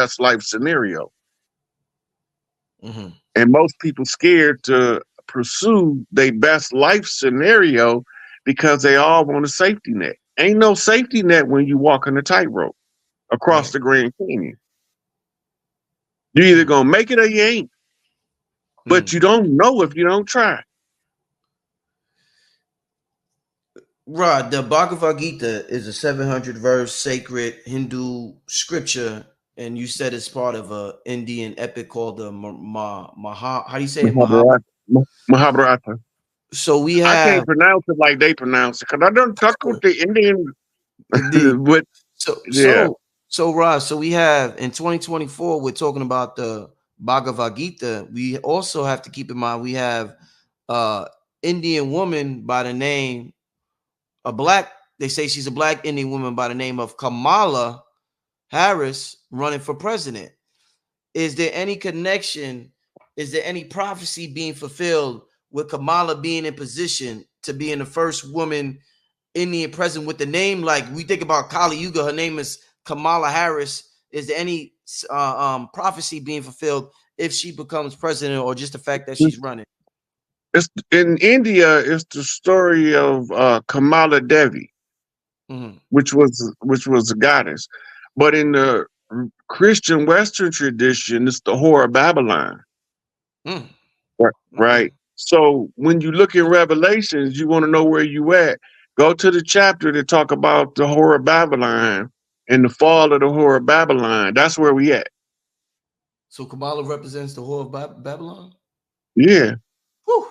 best life scenario. Mm-hmm. And most people scared to pursue their best life scenario because they all want a safety net. Ain't no safety net when you walk on a tightrope across Right. the Grand Canyon. You either gonna make it or you ain't. But you don't know if you don't try. Rod, the Bhagavad Gita is a 700 verse sacred Hindu scripture, and you said it's part of a Indian epic called the how do you say it? Mahabharata. So we I have can't pronounce it like they pronounce it because I don't talk with the Indian. indeed. But yeah, So Rod, so we have in 2024, we're talking about the Bhagavad Gita. We also have to keep in mind we have Indian woman by the name they say she's a black Indian woman by the name of Kamala Harris running for president. Is there any connection? Is there any prophecy being fulfilled with Kamala being in position to being the first woman Indian president with the name like we think about Kali Yuga? Her name is Kamala Harris. Is there any prophecy being fulfilled if she becomes president, or just the fact that she's running? it's in India. It's the story of Kamala Devi, which was a goddess, but in the Christian Western tradition, it's the whore of Babylon. Right. So when you look in Revelations, you want to know where you at. Go to the chapter that talk about the whore of Babylon and the fall of the whore of Babylon. That's where we at. So Kamala represents the whore of Babylon? Yeah. Whew.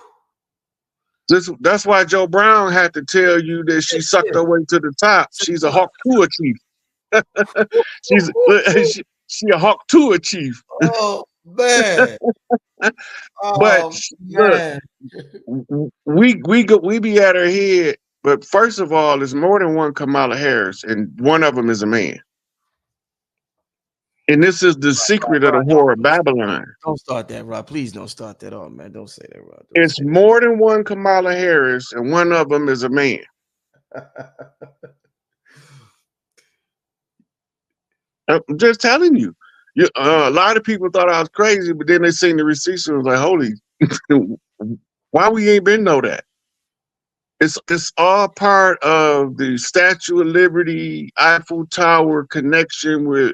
That's why Joe Brown had to tell you that she sucked her way to the top. She's a Hawk Tua chief. she a Hawk Tua chief. Oh man. But look, we be at her head. But first of all, there's more than one Kamala Harris, and one of them is a man. And this is the secret of the whore of Babylon. Don't start that, Rob. Please don't start that off, man. Don't say that, Rob. It's more than one Kamala Harris, and one of them is a man. I'm just telling you. A lot of people thought I was crazy, but then they seen the receipts and was like, holy, why we ain't been know that? It's all part of the Statue of Liberty, Eiffel Tower connection with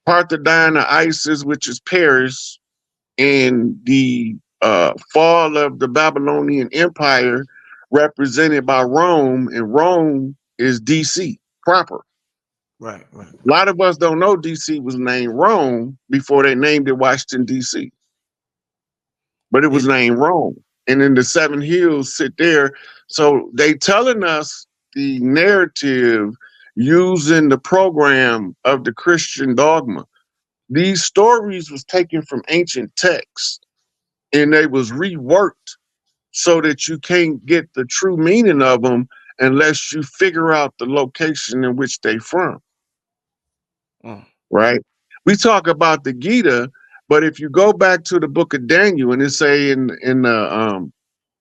Parthodon Isis, which is Paris, and the fall of the Babylonian Empire represented by Rome, and Rome is DC proper. Right. A lot of us don't know DC was named Rome before they named it Washington, DC. But it was named Rome. And then the seven hills sit there. So they telling us the narrative using the program of the Christian dogma. These stories was taken from ancient texts and they was reworked so that you can't get the true meaning of them unless you figure out the location in which they from. Right? We talk about the Gita, but if you go back to the book of Daniel and it say in the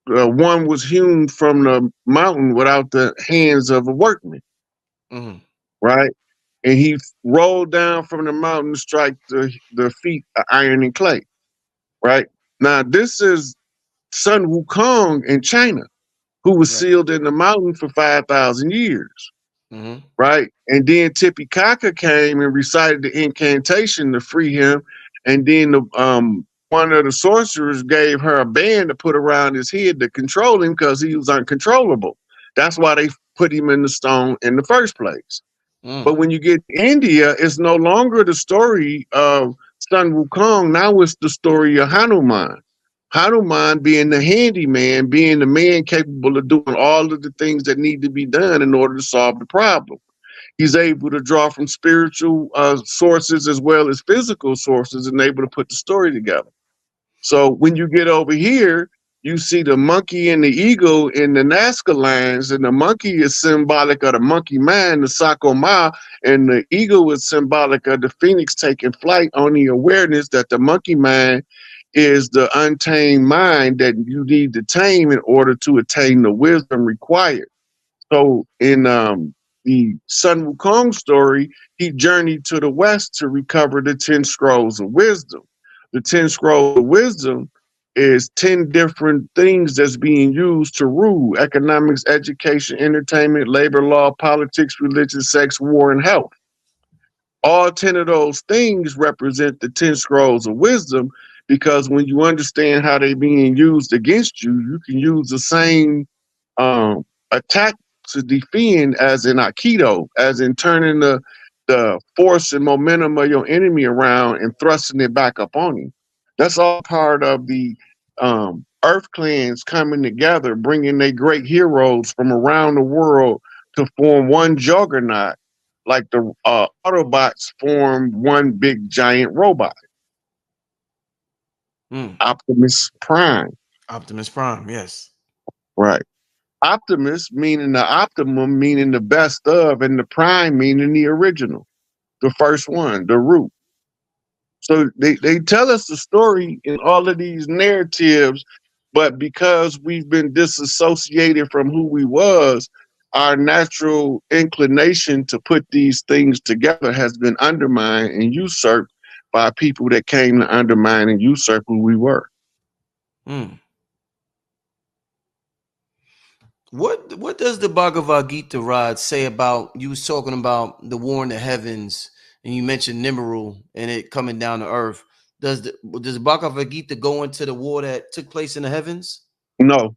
one was hewn from the mountain without the hands of a workman, right? And he rolled down from the mountain to strike the feet of iron and clay, right? Now this is Sun Wukong in China, who was sealed in the mountain for 5,000 years. Right. And then Titicaca came and recited the incantation to free him. And then one of the sorcerers gave her a band to put around his head to control him because he was uncontrollable. That's why they put him in the stone in the first place. But when you get to India, it's no longer the story of Sun Wukong. Now it's the story of Hanuman. Hanuman being the handyman, being the man capable of doing all of the things that need to be done in order to solve the problem. He's able to draw from spiritual sources as well as physical sources and able to put the story together. So when you get over here, you see the monkey and the eagle in the Nazca lines, and the monkey is symbolic of the monkey mind, the Sakoma, and the eagle is symbolic of the phoenix taking flight on the awareness that the monkey mind is the untamed mind that you need to tame in order to attain the wisdom required. So in the Sun Wukong story, he journeyed to the west to recover the 10 scrolls of wisdom. The 10 scrolls of wisdom is 10 different things that's being used to rule: economics, education, entertainment, labor law, politics, religion, sex, war, and health. All 10 of those things represent the 10 scrolls of wisdom, because when you understand how they're being used against you, you can use the same attack to defend as in Aikido, as in turning the force and momentum of your enemy around and thrusting it back up on you. That's all part of the Earth clans coming together, bringing their great heroes from around the world to form one juggernaut, like the Autobots formed one big giant robot, Optimus Prime. Optimus Prime, yes. Right. Optimus meaning the optimum, meaning the best of, and the prime meaning the original, the first one, the root. So they tell us the story in all of these narratives, but because we've been disassociated from who we was, our natural inclination to put these things together has been undermined and usurped by people that came to undermine and usurp who we were. What does the Bhagavad Gita, Rod, say about, you was talking about the war in the heavens, and you mentioned Nimrod and it coming down to earth. Does the Bhagavad Gita go into the war that took place in the heavens? No,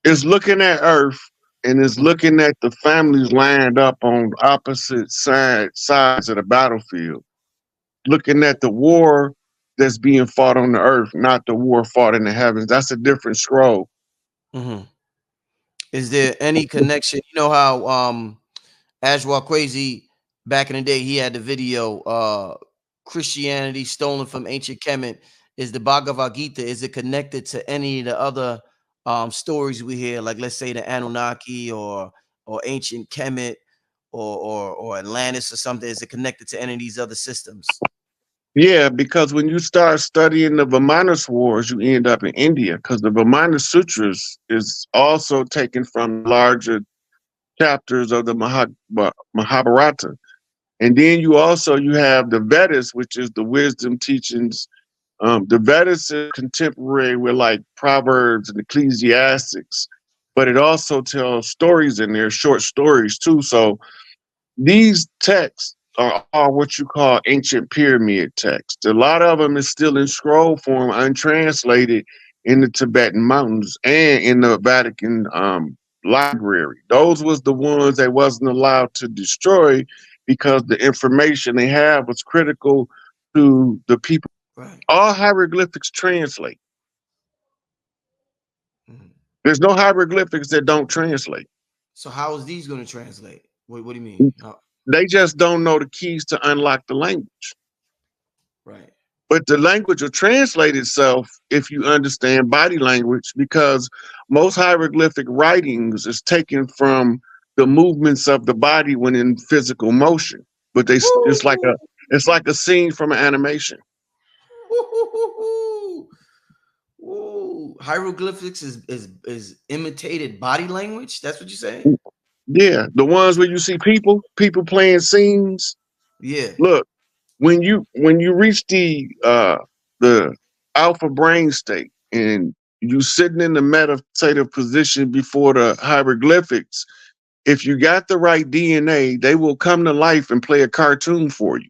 it's looking at earth and it's looking at the families lined up on opposite sides of the battlefield, looking at the war that's being fought on the earth, not the war fought in the heavens. That's a different scroll. Is there any connection? You know how Ashwa Crazy back in the day, he had the video Christianity stolen from ancient Kemet. Is the Bhagavad Gita, is it connected to any of the other stories we hear, like let's say the Anunnaki or ancient Kemet or Atlantis or something? Is it connected to any of these other systems? Yeah, because when you start studying the Vimanas Wars, you end up in India, because the Vimana Sutras is also taken from larger chapters of the Mahabharata. And then you have the Vedas, which is the wisdom teachings. The Vedas is contemporary with like Proverbs and Ecclesiastics, but it also tells stories in there, short stories too. So these texts are all what you call ancient pyramid texts. A lot of them is still in scroll form, untranslated, in the Tibetan mountains and in the Vatican library. Those was the ones they wasn't allowed to destroy, because the information they have was critical to the people. Right. All hieroglyphics translate. There's no hieroglyphics that don't translate. So how is these going to translate? What do you mean? They just don't know the keys to unlock the language. Right. But the language will translate itself if you understand body language, because most hieroglyphic writings is taken from the movements of the body when in physical motion. But it's like a scene from an animation. Ooh. Hieroglyphics is imitated body language. That's what you're saying? Yeah, the ones where you see people playing scenes. Yeah. Look, when you reach the alpha brain state and you sitting in the meditative position before the hieroglyphics, if you got the right DNA, they will come to life and play a cartoon for you.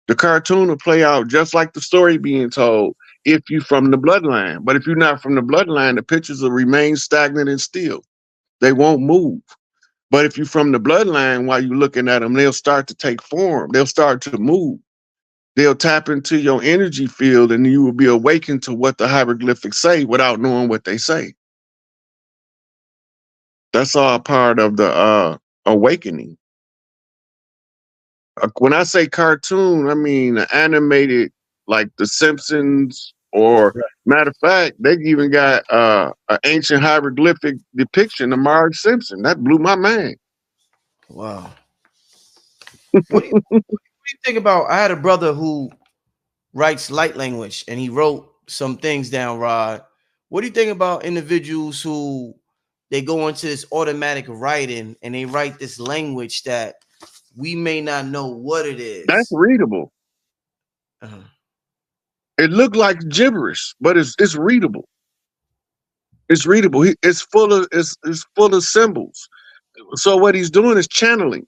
The cartoon will play out just like the story being told if you're from the bloodline. But if you're not from the bloodline, the pictures will remain stagnant and still. They won't move. But if you're from the bloodline, while you're looking at them, they'll start to take form. They'll start to move. They'll tap into your energy field, and you will be awakened to what the hieroglyphics say without knowing what they say. That's all part of the awakening. When I say cartoon, I mean animated, like The Simpsons, or matter of fact, they even got an ancient hieroglyphic depiction of Marge Simpson. That blew my mind. Wow. What do you think about? I had a brother who writes light language, and he wrote some things down, Rod. What do you think about individuals who they go into this automatic writing and they write this language that we may not know what it That's is. readable. Uh-huh. It looked like gibberish, but it's readable. It's readable. It's full of symbols. So what he's doing is channeling,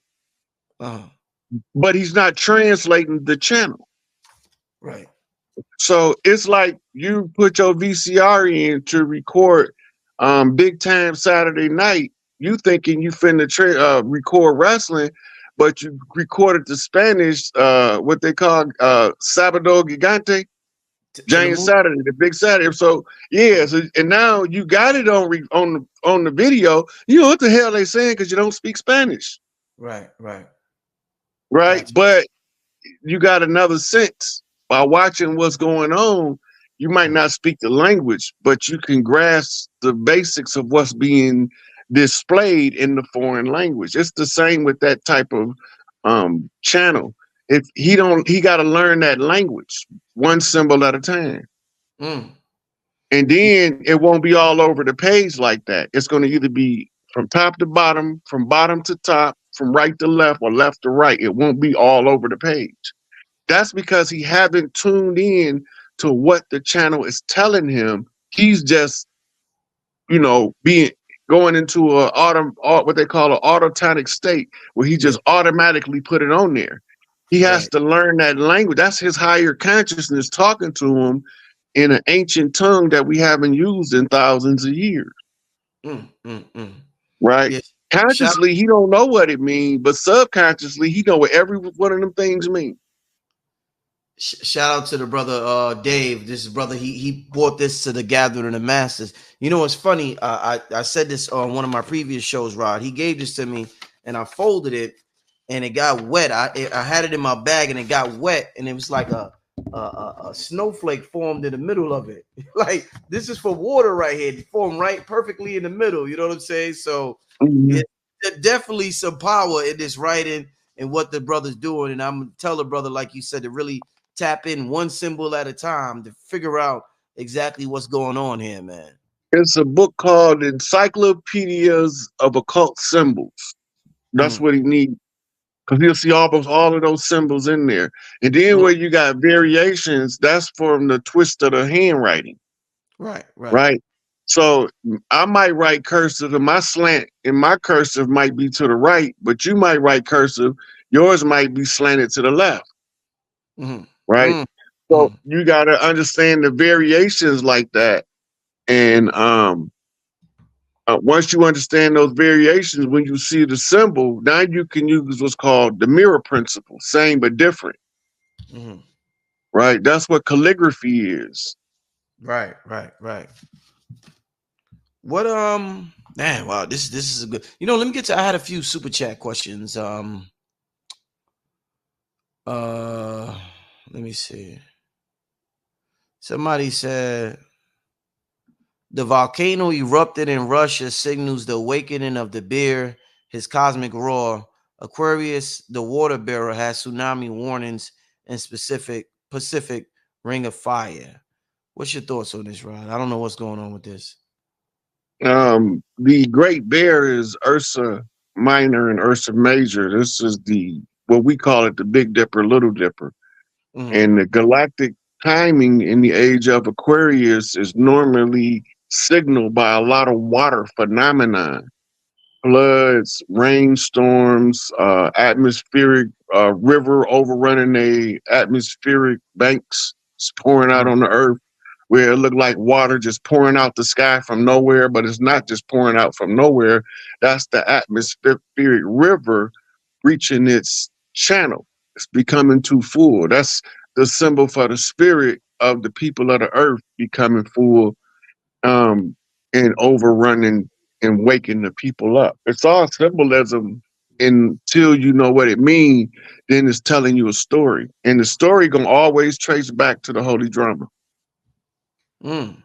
Uh-huh. but he's not translating the channel. Right. So it's like you put your VCR in to record big time Saturday night. You thinking you finna record wrestling, but you recorded the Spanish, what they call Sabado Gigante, Giant Telemundo. Saturday, the big Saturday. So yeah, so, and now you got it on the video. You know what the hell they saying because you don't speak Spanish, Right. Right. right? Gotcha. But you got another sense by watching what's going on. You might not speak the language, but you can grasp the basics of what's being displayed in the foreign language. It's the same with that type of channel. If he got to learn that language one symbol at a time. Mm. And then it won't be all over the page like that. It's going to either be from top to bottom, from bottom to top, from right to left, or left to right. It won't be all over the page. That's because he haven't tuned in to what the channel is telling him. He's just, being going into what they call an autotonic state where he Yeah. just automatically put it on there. He has Right. to learn that language. That's his higher consciousness talking to him in an ancient tongue that we haven't used in thousands of years. Mm. Mm. Mm. Right? Yes. Shout Consciously, he don't know what it means, but subconsciously, he know what every one of them things mean. Shout out to the brother Dave. This brother, he brought this to the gathering of the masses. You know what's funny? I said this on one of my previous shows, Rod. He gave this to me and I folded it and it got wet. I had it in my bag and it got wet and it was like a snowflake formed in the middle of it. Like this is for water right here. It formed right perfectly in the middle. You know what I'm saying? So Mhm. yeah, there's definitely some power in this writing and what the brother's doing. And I'm gonna tell the brother, like you said, to really tap in one symbol at a time to figure out exactly what's going on here, man. It's a book called Encyclopedias of Occult Symbols. That's Mhm. what he needs because he'll see almost all of those symbols in there. And then Mm. where you got variations, that's from the twist of the handwriting, Right, right. right? So I might write cursive, and my slant in my cursive might be to the right, but you might write cursive, yours might be slanted to the left, Mhm. right? Mm. So Mhm. you got to understand the variations like that. And once you understand those variations, when you see the symbol, now you can use what's called the mirror principle, same but different, Mhm. right? That's what calligraphy is. Right, right, right. What man, wow, this is a good. Let me get to I had a few super chat questions. Uh let me see. Somebody said the volcano erupted in Russia signals the awakening of the bear, his cosmic roar. Aquarius, the water bearer, has tsunami warnings in specific Pacific Ring of Fire. What's your thoughts on this, Rod? I don't know what's going on with this. The Great Bear is Ursa Minor and Ursa Major. This is the what we call it the Big Dipper, Little Dipper. Mm-hmm. And the galactic timing in the age of Aquarius is normally signaled by a lot of water phenomena, floods, rainstorms, atmospheric river overrunning the atmospheric banks, it's pouring out Mm-hmm. on the earth, where it looked like water just pouring out the sky from nowhere, but it's not just pouring out from nowhere. That's the atmospheric river reaching its channel. It's becoming too full. That's the symbol for the spirit of the people of the earth becoming full, um, and overrunning and waking the people up. It's all symbolism until you know what it means, then it's telling you a story. And the story gonna always trace back to the holy drama. Mm.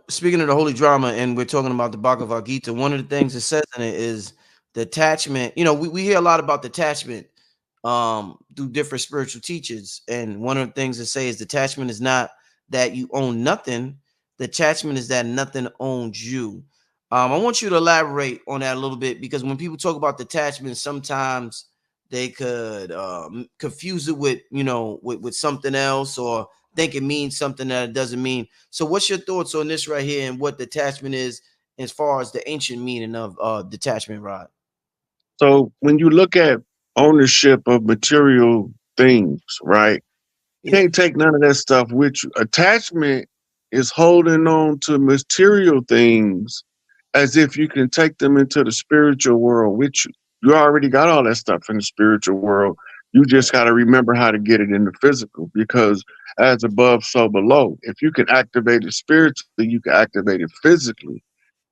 Speaking of the holy drama, and we're talking about the Bhagavad Gita, one of the things it says in it is detachment. We hear a lot about detachment through different spiritual teachers. And one of the things that say is detachment is not that you own nothing. Detachment is that nothing owns you. I want you to elaborate on that a little bit, because when people talk about detachment, sometimes they could confuse it with, with something else, or think it means something that it doesn't mean. So what's your thoughts on this right here and what detachment is as far as the ancient meaning of detachment, Rod? So when you look at ownership of material things, right? Yeah. Can't take none of that stuff with you. Attachment is holding on to material things as if you can take them into the spiritual world with you. You already got all that stuff in the spiritual world. You just got to remember how to get it in the physical, because as above, so below. If you can activate it spiritually, you can activate it physically.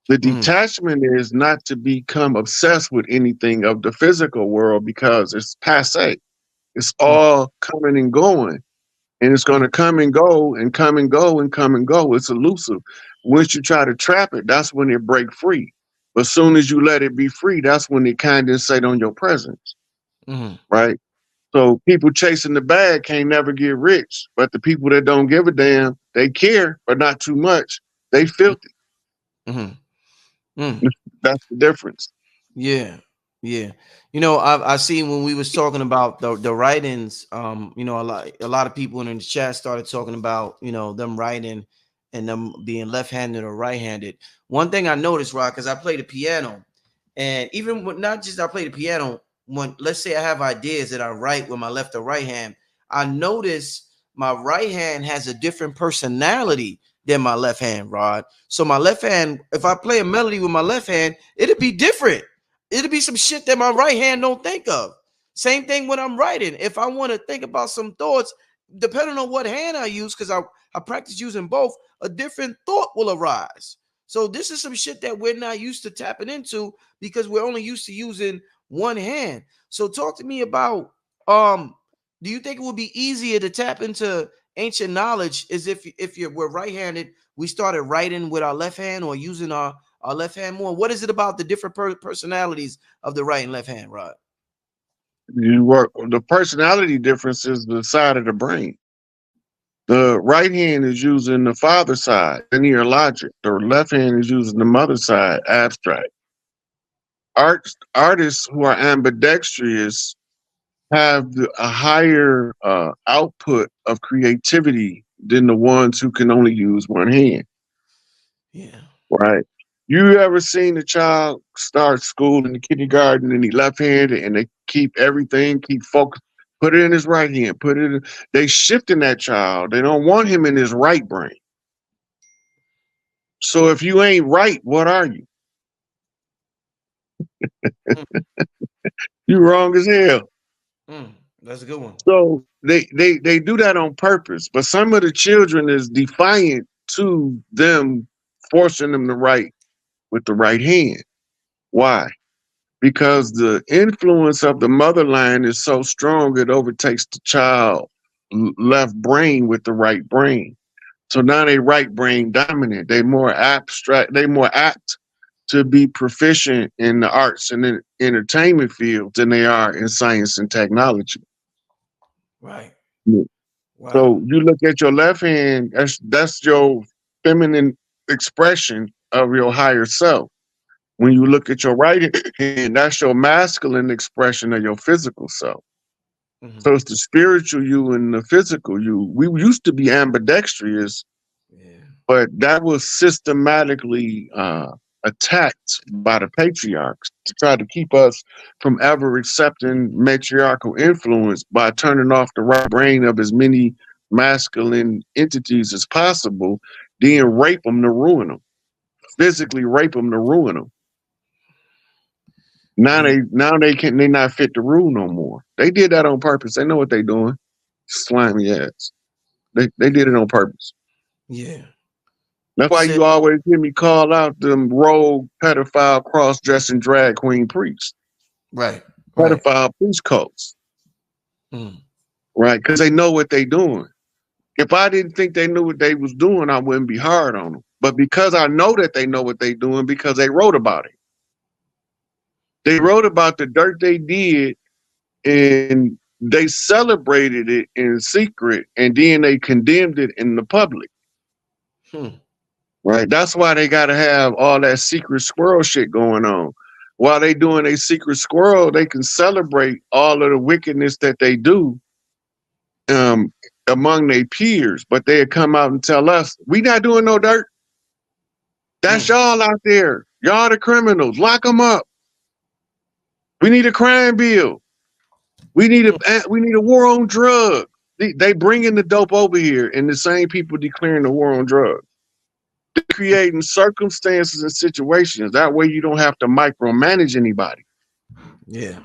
The Mm-hmm. detachment is not to become obsessed with anything of the physical world, because it's passe. It's all coming and going, and it's going to come and go and come and go and come and go. It's elusive. Once you try to trap it, that's when it break free. But as soon as you let it be free, that's when it condensate on your presence, Mm-hmm. right? So people chasing the bag can't never get rich, but the people that don't give a damn, they care, but not too much. They filthy. Mm-hmm. Mm. That's the difference. Yeah, yeah. I seen when we was talking about the writings. A lot of people in the chat started talking about them writing and them being left-handed or right-handed. One thing I noticed, Rock, because I play the piano, and even when not just I play the piano, when let's say I have ideas that I write with my left or right hand, I notice my right hand has a different personality than my left hand, Rod. So my left hand, if I play a melody with my left hand, it'd be different. It'll be some shit that my right hand don't think of. Same thing when I'm writing. If I want to think about some thoughts, depending on what hand I use, because I practice using both, a different thought will arise. So this is some shit that we're not used to tapping into because we're only used to using one hand. So talk to me about do you think it would be easier to tap into ancient knowledge as if we're right-handed, we started writing with our left hand or using our left hand more? What is it about the different personalities of the right and left hand, Rod? You work the personality difference is the side of the brain. The right hand is using the father side, linear logic. The left hand is using the mother side, abstract. Artists who are ambidextrous have a higher output of creativity than the ones who can only use one hand, Yeah. right? You ever seen a child start school in the kindergarten and he left-handed and they keep everything, keep focus, put it in his right hand, put it in, they shifting that child. They don't want him in his right brain. So if you ain't right, what are you? Mm, You wrong as hell. mm, that's a good one. So they do that on purpose. But some of the children is defiant to them, forcing them to write with the right hand. Why? Because the influence of the mother line is so strong it overtakes the child left brain with the right brain. So now they right brain dominant. They more abstract. They more apt to be proficient in the arts and entertainment field than they are in science and technology. Right. Yeah. Wow. So you look at your left hand. That's your feminine expression of your higher self. When you look at your right hand, that's your masculine expression of your physical self. Hmm. So it's the spiritual you and the physical you. We used to be ambidextrous, Yeah. but that was systematically attacked by the patriarchs to try to keep us from ever accepting matriarchal influence by turning off the right brain of as many masculine entities as possible, then rape them to ruin them, physically rape them to ruin them. Yeah. Now they not fit to rule no more. They did that on purpose. They know what they doing. Slimy ass. They did it on purpose. Yeah. That's You why said you always hear me call out them rogue pedophile cross dressing drag queen priests, right. Right. pedophile priest cults, Mm. right? Because they know what they doing. If I didn't think they knew what they was doing, I wouldn't be hard on them. But because I know that they know what they doing, because they wrote about it. They Mm. wrote about the dirt they did, and they celebrated it in secret, and then they condemned it in the public. Hmm. Right. That's why they got to have all that secret squirrel shit going on. While they doing a secret squirrel, they can celebrate all of the wickedness that they do um, among their peers. But they come out and tell us, we not doing no dirt. That's y'all out there. Y'all the criminals. Lock them up. We need a crime bill. We need a war on drugs. They bringing the dope over here, and the same people declaring the war on drugs. They're creating circumstances and situations. That way, you don't have to micromanage anybody. Yeah.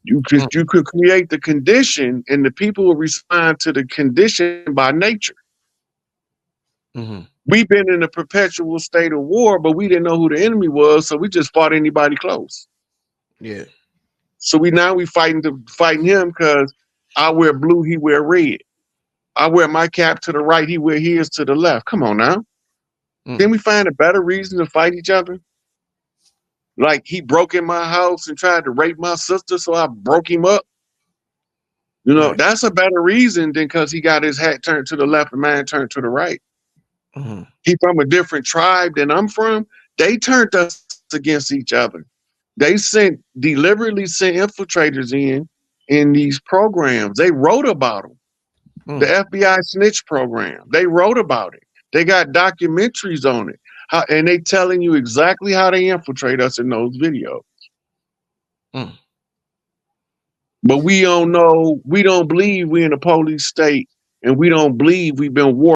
You could create the condition, and the people will respond to the condition by nature. We've been in a perpetual state of war, but we didn't know who the enemy was, so we just fought anybody close. Yeah. So we fighting him because I wear blue, he wear red. I wear my cap to the right, he wear his to the left. Come on now. Can we find a better reason to fight each other? Like he broke in my house and tried to rape my sister, so I broke him up. You know, that's a better reason than because he got his hat turned to the left and mine turned to the right. He from a different tribe than I'm from. They turned us against each other. They deliberately sent infiltrators in these programs. They wrote about them. The FBI snitch program. They wrote about it. They got documentaries on it. And they telling you exactly how they infiltrate us in those videos. But we don't know, we don't believe we're in a police state, and we don't believe we've been war